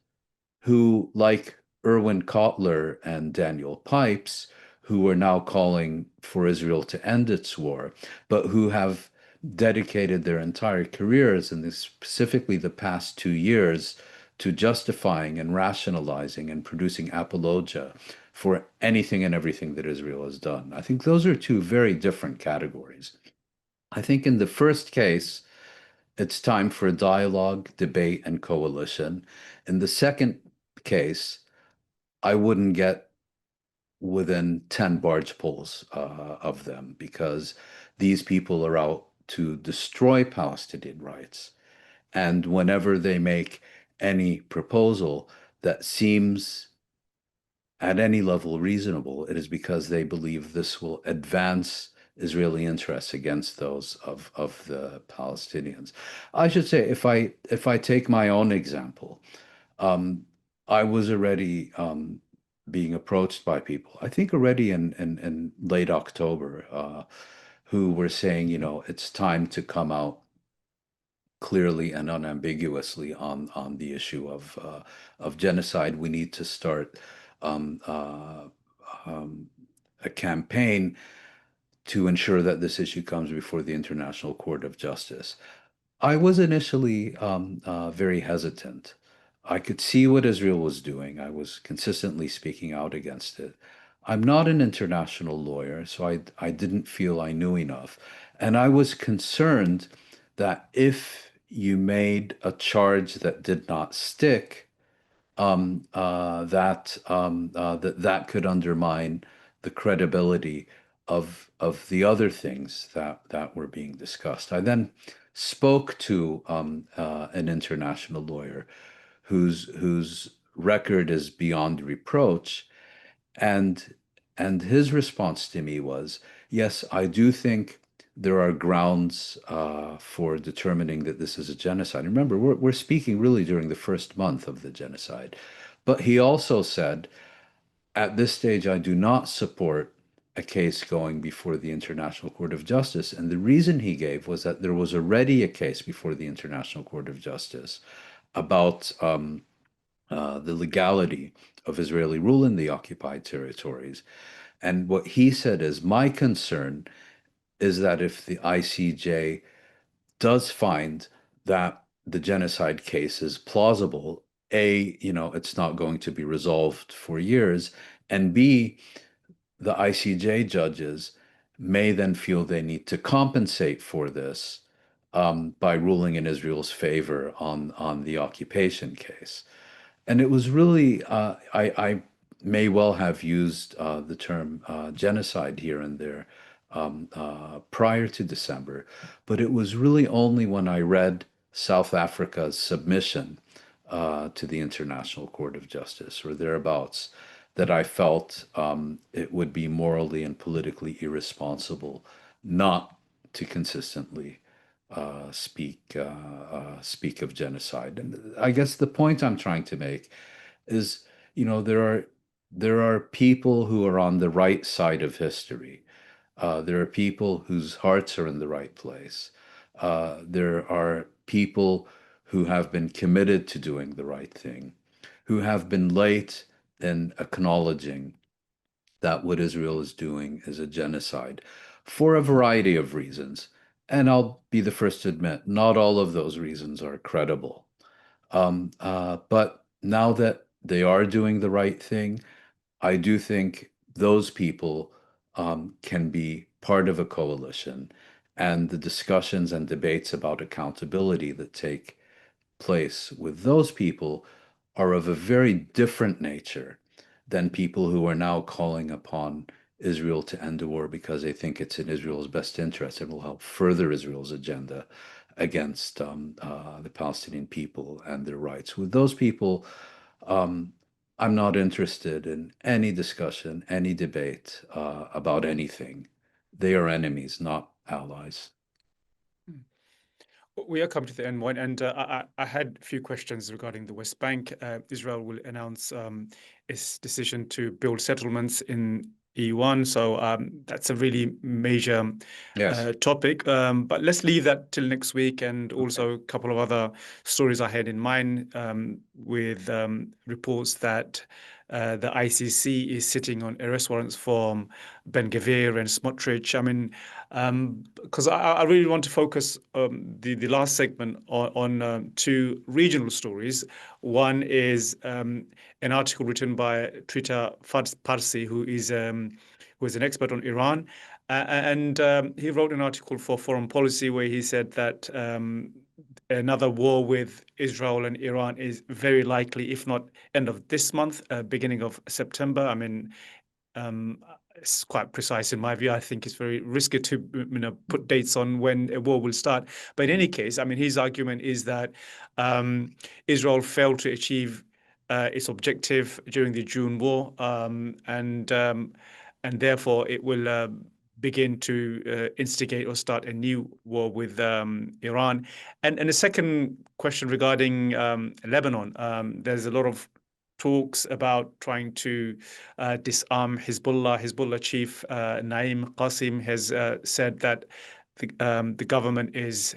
who, like Irwin Cotler and Daniel Pipes, who are now calling for Israel to end its war, but who have dedicated their entire careers, and specifically the past 2 years, to justifying and rationalizing and producing apologia for anything and everything that Israel has done. I think those are two very different categories. I think in the first case, it's time for dialogue, debate, and coalition. In the second case, I wouldn't get within 10 barge poles of them, because these people are out to destroy Palestinian rights. And whenever they make any proposal that seems at any level reasonable, it is because they believe this will advance Israeli interests against those of the Palestinians. I should say, if I take my own example, um, I was already being approached by people, I think already in late October, who were saying, it's time to come out clearly and unambiguously on the issue of genocide. We need to start um, uh, um, a campaign to ensure that this issue comes before the International Court of Justice. I was initially very hesitant. I could see what Israel was doing. I was consistently speaking out against it. I'm not an international lawyer, so I didn't feel I knew enough. And I was concerned that if you made a charge that did not stick, that could undermine the credibility of the other things that were being discussed. I then spoke to an international lawyer whose record is beyond reproach, and his response to me was, yes, I do think there are grounds for determining that this is a genocide. Remember, we're speaking really during the first month of the genocide. But he also said, at this stage, I do not support a case going before the International Court of Justice. And the reason he gave was that there was already a case before the International Court of Justice about the legality of Israeli rule in the occupied territories. And what he said is, my concern is that if the ICJ does find that the genocide case is plausible, A, it's not going to be resolved for years, and B, the ICJ judges may then feel they need to compensate for this by ruling in Israel's favor on the occupation case. And it was really, I may well have used the term genocide here and there prior to December, but it was really only when I read South Africa's submission to the International Court of Justice or thereabouts that I felt it would be morally and politically irresponsible not to consistently speak of genocide. And I guess the point I'm trying to make is, there are people who are on the right side of history. There are people whose hearts are in the right place. There are people who have been committed to doing the right thing, who have been late in acknowledging that what Israel is doing is a genocide for a variety of reasons. And I'll be the first to admit, not all of those reasons are credible. But now that they are doing the right thing, I do think those people can be part of a coalition. And the discussions and debates about accountability that take place with those people are of a very different nature than people who are now calling upon Israel to end the war because they think it's in Israel's best interest and will help further Israel's agenda against the Palestinian people and their rights. With those people, I'm not interested in any discussion, any debate about anything. They are enemies, not allies. We are coming to the end, Moin, and I had a few questions regarding the West Bank. Israel will announce its decision to build settlements in E1, so that's a really major Yes. topic. But let's leave that till next week, and also a couple of other stories I had in mind with reports that the ICC is sitting on arrest warrants for Ben Gvir and Smotrich. I mean, because I really want to focus the last segment on two regional stories. One is an article written by Trita Parsi, who is an expert on Iran, and he wrote an article for Foreign Policy where he said that another war with Israel and Iran is very likely, if not end of this month, beginning of September. I mean, it's quite precise in my view. I think it's very risky to put dates on when a war will start. But in any case, I mean, his argument is that Israel failed to achieve its objective during the June war, and therefore it will begin to instigate or start a new war with Iran. And the second question regarding Lebanon, there's a lot of talks about trying to disarm Hezbollah. Hezbollah chief Naim Qasim has said that the Lebanese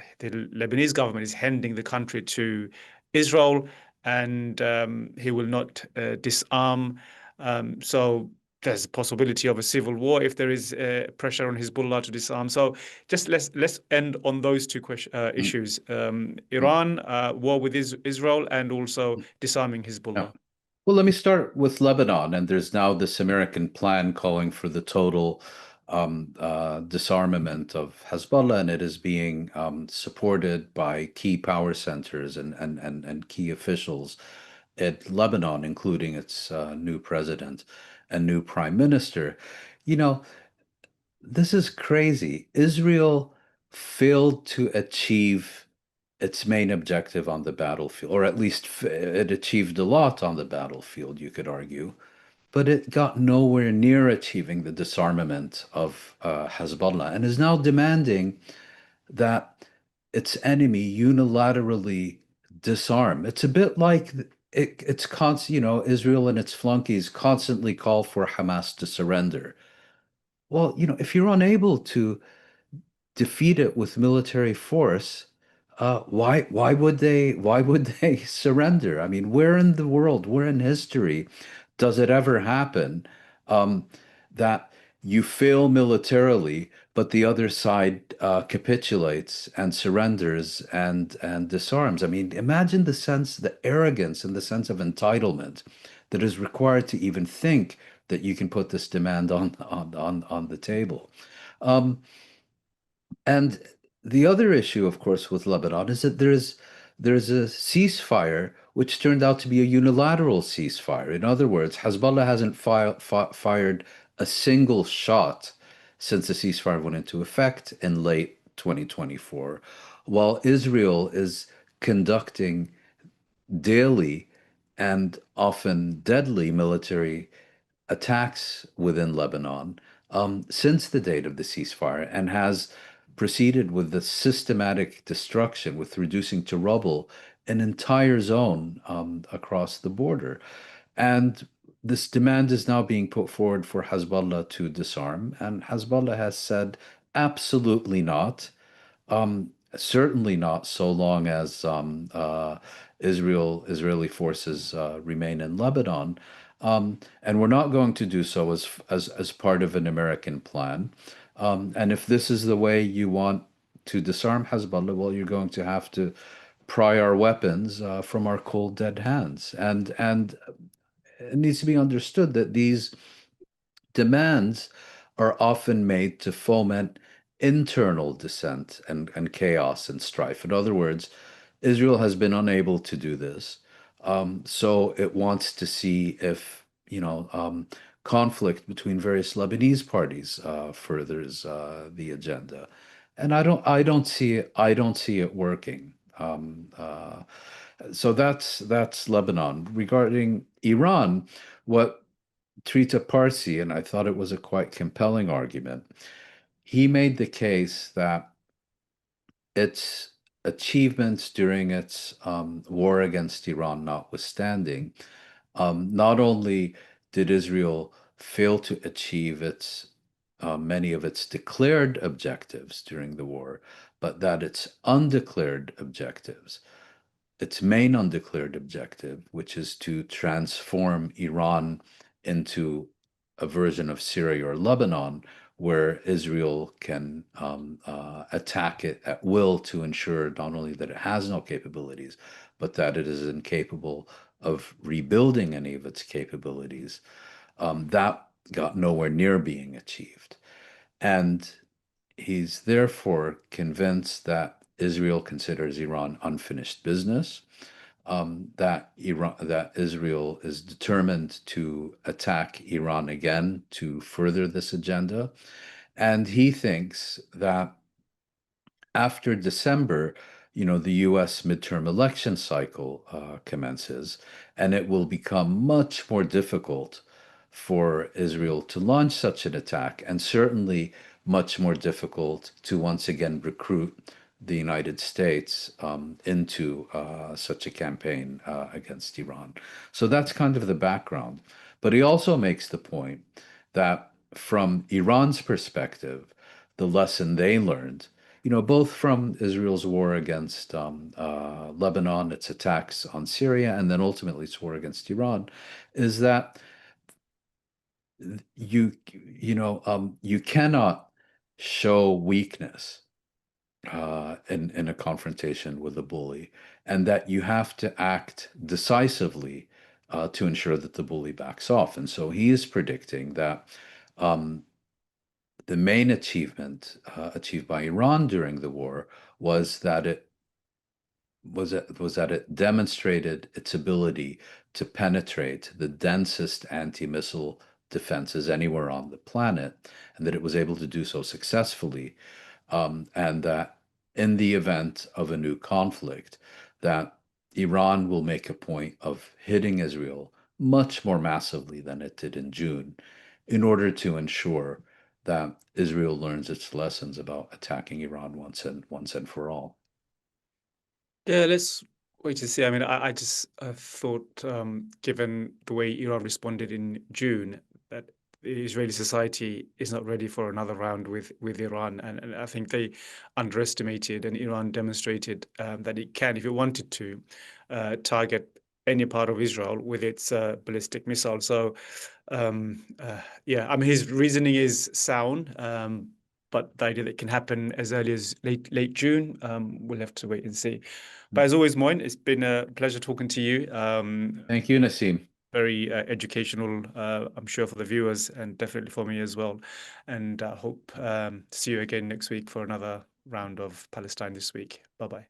government is handing the country to Israel, and he will not disarm. So there's a possibility of a civil war if there is pressure on Hezbollah to disarm. So just let's end on those two issues: Iran, war with Israel, and also disarming Hezbollah. Yeah. Well, let me start with Lebanon. And there's now this American plan calling for the total disarmament of Hezbollah, and it is being supported by key power centers and key officials at Lebanon, including its new president and new prime minister. You know, this is crazy. Israel failed to achieve its main objective on the battlefield, or at least it achieved a lot on the battlefield, you could argue, but it got nowhere near achieving the disarmament of Hezbollah, and is now demanding that its enemy unilaterally disarm. It's a bit like it's constant, Israel and its flunkies constantly call for Hamas to surrender. Well, if you're unable to defeat it with military force, why would they surrender? I mean, where in the world, where in history does it ever happen that you fail militarily, but the other side capitulates and surrenders and disarms? I mean, imagine the arrogance and the sense of entitlement that is required to even think that you can put this demand on the table. And the other issue, of course, with Lebanon is that there's a ceasefire which turned out to be a unilateral ceasefire. In other words, Hezbollah hasn't fired a single shot since the ceasefire went into effect in late 2024, while Israel is conducting daily and often deadly military attacks within Lebanon since the date of the ceasefire, and has proceeded with the systematic destruction, with reducing to rubble an entire zone across the border. And this demand is now being put forward for Hezbollah to disarm, and Hezbollah has said absolutely not. Certainly not so long as Israeli forces remain in Lebanon. And we're not going to do so as part of an American plan. And if this is the way you want to disarm Hezbollah, well, you're going to have to pry our weapons from our cold, dead hands. And it needs to be understood that these demands are often made to foment internal dissent and chaos and strife. In other words, Israel has been unable to do this. So it wants to see if, conflict between various Lebanese parties furthers the agenda. And I don't see it working. So that's Lebanon. Regarding Iran, what Trita Parsi, and I thought it was a quite compelling argument, he made the case that its achievements during its war against Iran notwithstanding, not only did Israel fail to achieve many of its declared objectives during the war, but that its undeclared objectives, its main undeclared objective, which is to transform Iran into a version of Syria or Lebanon, where Israel can attack it at will to ensure not only that it has no capabilities, but that it is incapable of rebuilding any of its capabilities, that got nowhere near being achieved. And he's therefore convinced that Israel considers Iran unfinished business, that Israel is determined to attack Iran again to further this agenda. And he thinks that after December, the US midterm election cycle commences, and it will become much more difficult for Israel to launch such an attack, and certainly much more difficult to once again recruit the United States into such a campaign against Iran. So that's kind of the background. But he also makes the point that from Iran's perspective, the lesson they learned, both from Israel's war against Lebanon, its attacks on Syria, and then ultimately its war against Iran, is that you cannot show weakness in a confrontation with a bully, and that you have to act decisively to ensure that the bully backs off. And so he is predicting that the main achievement achieved by Iran during the war was that it demonstrated its ability to penetrate the densest anti-missile defenses anywhere on the planet, and that it was able to do so successfully, and that in the event of a new conflict, that Iran will make a point of hitting Israel much more massively than it did in June, in order to ensure that Israel learns its lessons about attacking Iran once and for all. Yeah, let's wait to see. I mean, I just thought, given the way Iran responded in June, that the Israeli society is not ready for another round with Iran, and I think they underestimated, and Iran demonstrated that it can, if it wanted to, target any part of Israel with its ballistic missile. So, yeah, I mean, his reasoning is sound. But the idea that it can happen as early as late June, we'll have to wait and see. But as always, Mouin, it's been a pleasure talking to you. Thank you, Nasim. Very educational, I'm sure, for the viewers, and definitely for me as well. And I hope to see you again next week for another round of Palestine This Week. Bye-bye.